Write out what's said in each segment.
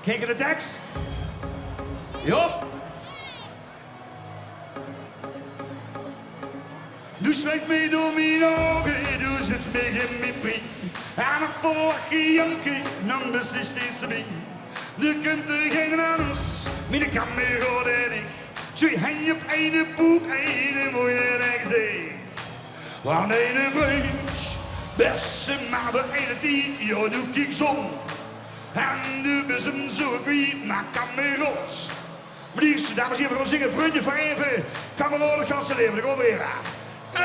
Kijk naar de tekst. Ja. Du sluit mij door mijn ogen, du zit mij in mijn prie. En een vorige jankie nam me zich steeds erbij. Nu kunt er geen anders, mijn camera dicht. Twee hij op een boek, een mooie gezicht. Want een Vrundj, beste maar de ene die, ja doe kijk zon. En de bezem zo kwijt, maar kamerots. Liefste dames en heren, we gaan zingen Vrundj voor even. Kameraden gaat ze leven, dan gaan we weer.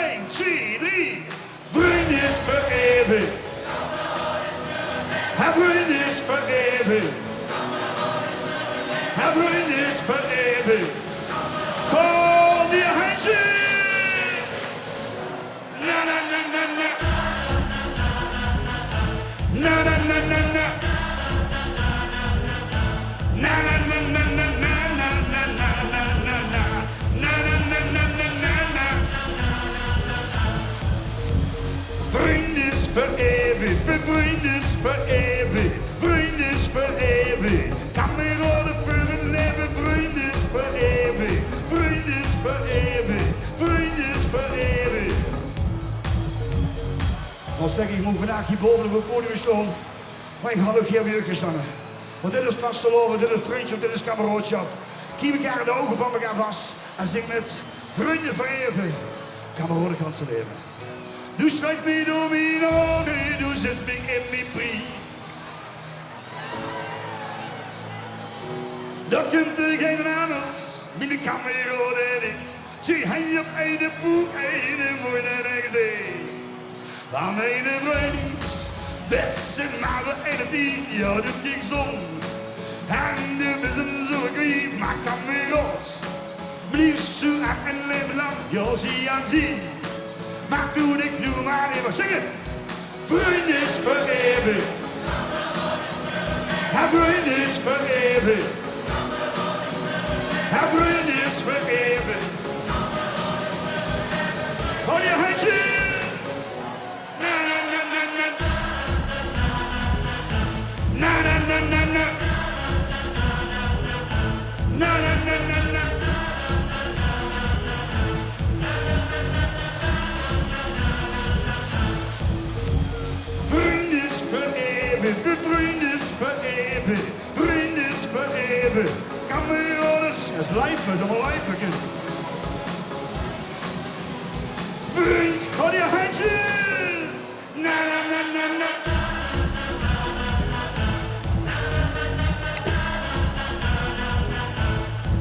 1, 2, 3. Vrundj is voor even. Vrundj is voor even. Vrundj is voor even. Kom die handje. Na na na na na. Na na na na na. Na na na na na na na na na na na. Na na na na na na na. Vrundj is voor even. Vrundj is voor even. Vrundj is voor even. Kameraden voor het leven. Vrundj is voor even. Vrundj is voor even. Vrundj is voor even. Wat zeg ik, ik moet vandaag hier boven op het podium staan. Maar ik ga ook geen weer gezangen. Want dit is vastelaovend, dit is vriendschap, dit is kameraadschap. Kiem elkaar in de ogen van elkaar vast en zing met Vrundj voor even. Kameraden gaan ze leven. Du sluit mij door mijn ogen, du zit mij in mijn prie. Dat kunt er geen anders, mijn kameraden dicht. Zie hij op een boek, een mooie gezicht. Van een Vrundj, beste maar de ene die, ja de kijk zon. En de bezem zo kwijt, maar kameraad. Blijf zo aan en leven lang, ja zie aan zie. Maar doe ik nu maar even zingen. Vrundj is voor even. Vrundj is voor even. Vrundj is voor even. Hou je handje. Na na na na na. Na na na na na. Na na na na na. Vrundj is voor even. Vrundj is voor even. Vrundj is voor even. Kameraden, dat is live, dat is allemaal live. Vrundj, hou je handjes! Na na na na na.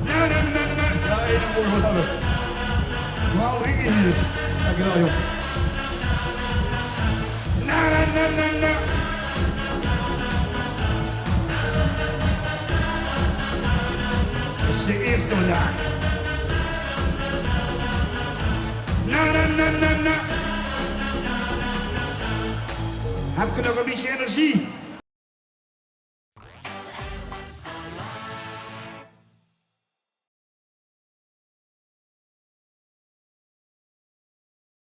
Na na na na. Ja, één moet we wat hebben. Normaal drink ik niet. Dankjewel, joh. Na na na na na. Dat is de eerste vandaag. Na na na na na. Heb je nog een beetje energie?